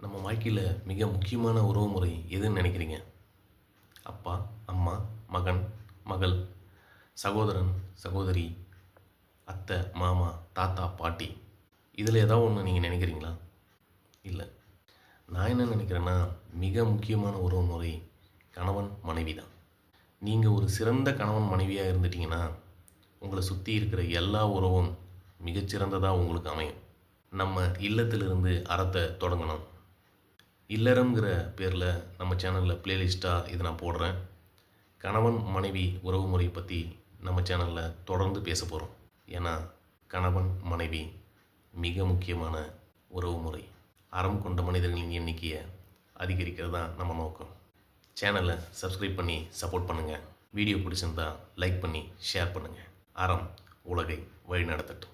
நம்ம வாழ்க்கையில் மிக முக்கியமான உறவு முறை எதுன்னு நினைக்கிறீங்க? அப்பா, அம்மா, மகன், மகள், சகோதரன், சகோதரி, அத்தை, மாமா, தாத்தா, பாட்டி. இதில் ஏதாவது ஒன்று நீங்கள் நினைக்கிறீங்களா? இல்லை. நான் என்ன நினைக்கிறேன்னா, மிக முக்கியமான உறவு முறை கணவன் மனைவி தான். நீங்கள் ஒரு சிறந்த கணவன் மனைவியாக இருந்துட்டீங்கன்னா, உங்களை சுற்றி இருக்கிற எல்லா உறவும் மிகச்சிறந்ததாக உங்களுக்கு அமையும். நம்ம இல்லத்திலிருந்து அறத்தை தொடங்கணும். இல்லறம்ங்கிற பேரில் நம்ம சேனலில் ப்ளேலிஸ்ட்டாக இதை நான் போடுறேன். கணவன் மனைவி உறவு முறை பற்றி நம்ம சேனலில் தொடர்ந்து பேச போகிறோம். ஏன்னா கணவன் மனைவி மிக முக்கியமான உறவு முறை. அறம் கொண்ட மனிதர்களின் எண்ணிக்கையை அதிகரிக்கிறது தான் நம்ம நோக்கம். சேனலை சப்ஸ்கிரைப் பண்ணி சப்போர்ட் பண்ணுங்கள். வீடியோ பிடிச்சிருந்தா லைக் பண்ணி ஷேர் பண்ணுங்கள். அறம் உலகை வழிநடத்தட்டும்.